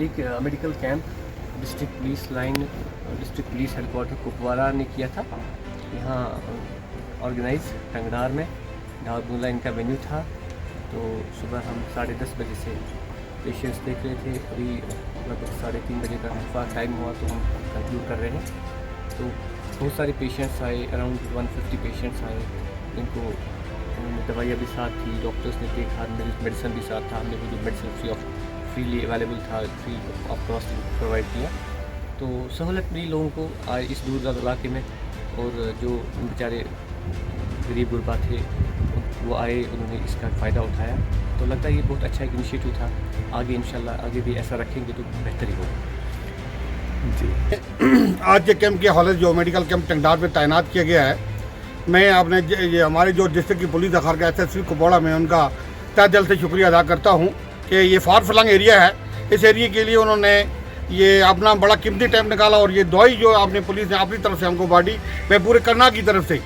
एक medical camp district police line district police headquarter Kupwara ने किया था यहाँ ऑर्गेनाइज टंगडार में। ढाबूला इनका वेन्यू था। तो सुबह हम 10:30 बजे से पेशेंट्स देख रहे थे। अभी लगभग 3:30 बजे का टाइम हुआ तो हम कंक्लूड कर रहे हैं। तो बहुत सारे पेशेंट्स आए, अराउंड 150 पेशेंट्स आए। इनको दवाइयाँ भी साथ थी, डॉक्टर्स ने देखा, मेडिसिन भी साथ था। हमने भी जो मेडिसिन फ्रीली अवेलेबल था, फ्री ऑफ कॉस्ट प्रोवाइड किया। तो सहूलत मिली लोगों को आए इस दूर इलाके में। और जो बेचारे गरीब गुरबा थे वो आए, उन्होंने इसका फ़ायदा उठाया। तो लगता है ये बहुत अच्छा एक इनिशिएटिव था। आगे इंशाल्लाह आगे भी ऐसा रखेंगे तो बेहतर ही होगा। जी, आज के कैंप के हवाले जो मेडिकल कैंप टंगडार में तैनात किया गया है, मैं अपने ये हमारे जो डिस्ट्रिक्ट की पुलिस अखार के SSP कुपवाड़ा में उनका तहे दिल से शुक्रिया अदा करता हूँ कि ये फार फ्लंग एरिया है। इस एरिया के लिए उन्होंने ये अपना बड़ा कीमती टाइम निकाला। और ये दवाई जो आपने पुलिस ने अपनी तरफ से हमको बांटी, मैं पूरे कर्नाटक की तरफ से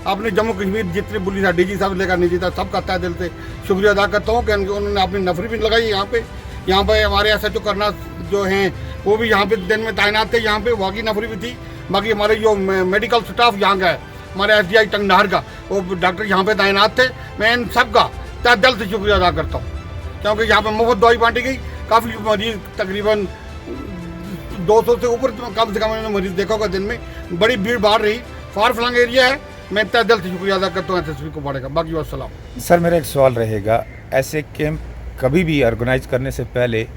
अपने जम्मू कश्मीर जितने पुलिस है, DG साहब लेकर नहीं था, सबका तहे दिल से शुक्रिया अदा करता हूँ कि उन्होंने अपनी नफरी भी लगाई यहाँ पे। हमारे SHO करना जो हैं वो भी यहाँ पे दिन में तैनात थे। यहाँ पे वाकई नफरी भी थी। बाकी हमारे जो मेडिकल स्टाफ यहाँ का है, हमारे SDI टंगडार का, वो डॉक्टर यहाँ पे तैनात थे। मैं इन सब का तहे दिल से शुक्रिया अदा करता हूँ क्योंकि यहाँ पे मुफ्त दवाई बांटी गई। काफ़ी मरीज, तकरीबन 200 से ऊपर कम से कम मैंने मरीज देखा होगा दिन में। बड़ी भीड़ भाड़ रही। फार फ्लंग एरिया है। मैं तहे दिल से शुक्रिया अदा करता हूँ SSP कुपवाड़ा का। बाकी वस्सलाम। सर, मेरा एक सवाल रहेगा, ऐसे कैंप कभी भी ऑर्गेनाइज करने से पहले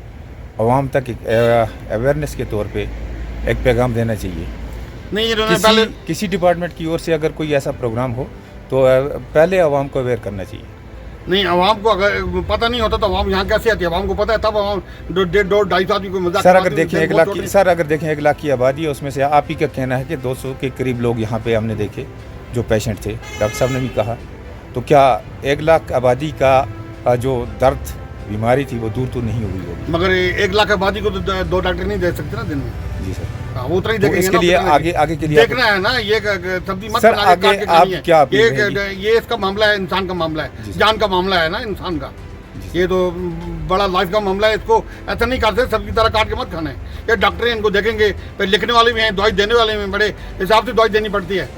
आवाम तक एक अवेयरनेस के तौर पे एक पैगाम देना चाहिए। नहीं, इन्होंने पहले किसी डिपार्टमेंट की ओर से अगर कोई ऐसा प्रोग्राम हो तो पहले आवाम को अवेयर करना चाहिए। नहीं, आवाम को अगर पता नहीं होता तो आवाम यहाँ कैसे आती है? आवाम को पता है तब आवाम 1.5-2.5 आदमी को मजाक। सर अगर देखें 1 लाख की आबादी है, उसमें से आप ही का कहना है कि 200 के करीब लोग यहाँ पे हमने देखे जो पेशेंट थे। डॉक्टर साहब ने भी कहा, तो क्या 1 लाख आबादी का जो दर्द बीमारी थी वो दूर तो नहीं हुई होगी? मगर 1 लाख आबादी को तो 2 डॉक्टर नहीं दे सकते ना दिन में। जी सर, हाँ, वो उतना ही तो देखेंगे इसके ना, लिए आगे के लिए देखना है ना। ये सब्जी मत सर, बना के आगे काट के आप खानी है। क्या अपील रहेगी? ये इसका मामला है, इंसान का मामला है, जान का मामला है ना इंसान का। ये तो बड़ा लाइफ का मामला है। इसको ऐसा नहीं करते सबकी तरह काट के मत खाना है। ये डॉक्टर इनको देखेंगे, फिर लिखने वाले भी हैं, दवाई देने वाले भी, बड़े हिसाब से दवाई देनी पड़ती है।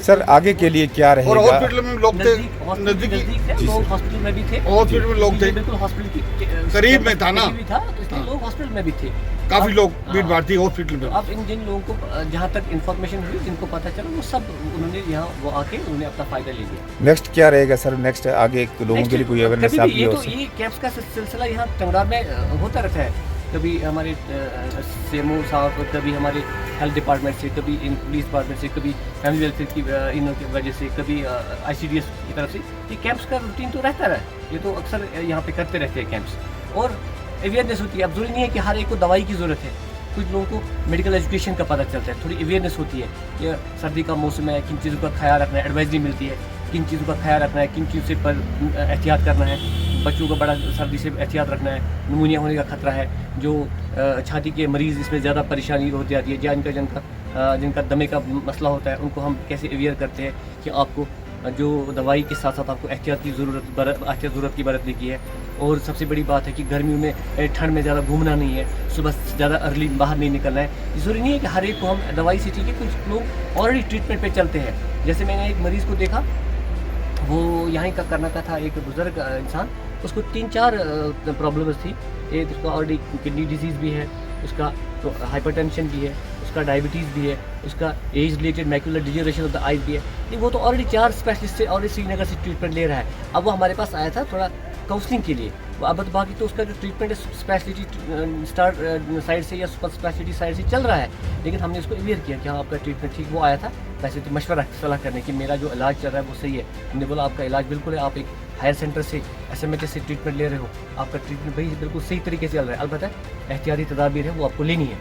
सर आगे के लिए क्या रहेगा? और हॉस्पिटल में लोग थे, नजदीकी लोग हॉस्पिटल में भी थे। हॉस्पिटल में लोग थे, बिल्कुल हॉस्पिटल की करीब में था ना, तो इसलिए लोग हॉस्पिटल में भी थे। काफी लोग भीड़ भाड़ थी हॉस्पिटल में। अब जिन लोगों को जहाँ तक इन्फॉर्मेशन हुई, जिनको पता चला, वो सब उन्होंने यहाँ वो आके उन्होंने अपना फायदा ले लिया। नेक्स्ट क्या रहेगा सर? नेक्स्ट आगे लोगों के लिए कोई अवेयरनेस आप ये तो ये कैंप्स का सिलसिला यहाँ टंगडार में होता रहता है। कभी हमारे CMO साहब, कभी हमारे हेल्थ डिपार्टमेंट से, कभी इन पुलिस डिपार्टमेंट से, कभी फैमिली वेलफेयर की इन की वजह से, कभी ICDS की तरफ से। ये कैंप्स का रूटीन तो रहता है। ये तो अक्सर यहाँ पे करते रहते हैं कैंप्स। और अवेयरनेस होती है। अब जरूरी नहीं है कि हर एक को दवाई की ज़रूरत है। कुछ लोगों को मेडिकल एजुकेशन का पता चलता है, थोड़ी अवेयरनेस होती है कि सर्दी का मौसम है, किन चीज़ों का ख्याल रखना है, एडवाइजरी मिलती है, किन चीज़ों का ख्याल रखना है, किन चीज़ों से पर एहतियात करना है। बच्चों को बड़ा सर्दी से एहतियात रखना है, निमोनिया होने का खतरा है, जो छाती के मरीज़ इसमें ज़्यादा परेशानी होती जाती है, जिनका दमे का मसला होता है, उनको हम कैसे अवेयर करते हैं कि आपको जो दवाई के साथ साथ आपको एहतियात की ज़रूरत की बरतने की है। और सबसे बड़ी बात है कि गर्मियों में ठंड में ज़्यादा घूमना नहीं है, सुबह ज़्यादा अर्ली बाहर नहीं निकलना है। ज़रूरी नहीं है कि हर एक को हम दवाई से, ठीक है, कुछ लोग ऑलरेडी ट्रीटमेंट पे चलते हैं। जैसे मैंने एक मरीज़ को देखा, वो यहाँ का कर्नाटक था, एक बुज़ुर्ग इंसान, उसको 3-4 प्रॉब्लम्स थी। एक उसका ऑलरेडी किडनी डिजीज़ भी है, उसका तो हाइपरटेंशन भी है, उसका डायबिटीज़ भी है, उसका age related macular degeneration of the eyes भी है। नहीं, वो तो ऑलरेडी 4 स्पेशलिस्ट से ऑलरेडी श्रीनगर से ट्रीटमेंट ले रहा है। अब वो हमारे पास आया था थोड़ा काउंसलिंग के लिए। अब तो बाकी तो उसका जो ट्रीटमेंट है स्पेशलिटी स्टार्ट साइड से या सुपर स्पेशलिटी साइड से चल रहा है। लेकिन हमने उसको अवेयर किया कि हाँ, आपका ट्रीटमेंट ठीक। वो आया था वैसे तो मशवरा सलाह करने कि मेरा जो इलाज चल रहा है वो सही है। हमने बोला आपका इलाज बिल्कुल है, आप एक हायर सेंटर से SMHS से ट्रीटमेंट ले रहे हो, आपका ट्रीटमेंट भाई बिल्कुल सही तरीके से चल रहा है। अलबत्ता एहतियाती तदाबीर है वो आपको लेनी है।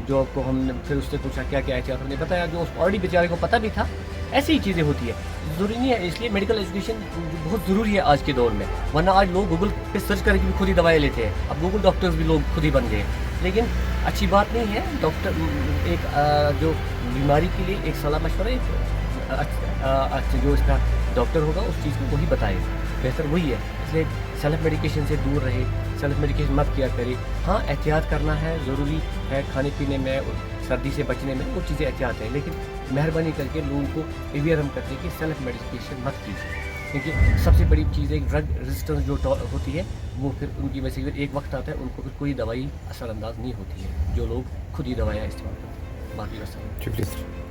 जो आपको हमने फिर उससे पूछा क्या क्या एहतियात, हमने बताया जो ऑलरेडी बेचारे को पता भी था। ऐसी ही चीज़ें होती है, ज़रूरी नहीं है। इसलिए मेडिकल एजुकेशन बहुत ज़रूरी है आज के दौर में। वरना आज लोग गूगल पे सर्च करके भी खुद ही दवाएं लेते हैं। अब गूगल डॉक्टर्स भी लोग खुद ही बन गए। लेकिन अच्छी बात नहीं है। डॉक्टर एक जो बीमारी के लिए एक सलाह मशवरा जो इसका डॉक्टर होगा उस चीज़ को वही बताए, बेहतर वही है। इसलिए सेल्फ मेडिकेशन से दूर रहे, सेल्फ मेडिकेशन मत किया करें। हाँ, एहतियात करना है, ज़रूरी है खाने पीने में और सर्दी से बचने में, वो चीज़ें एहतियात है, लेकिन मेहरबानी करके लोगों को अवेयर हम करते हैं कि सेल्फ मेडिकेशन मत कीजिए, क्योंकि सबसे बड़ी चीज़ है ड्रग रेजिस्टेंस जो होती है वो फिर उनकी वजह से फिर एक वक्त आता है उनको फिर कोई दवाई असरअंदाज नहीं होती है, जो लोग खुद ही दवाइयाँ इस्तेमाल करते हैं। बाकी बस शुक्रिया सर।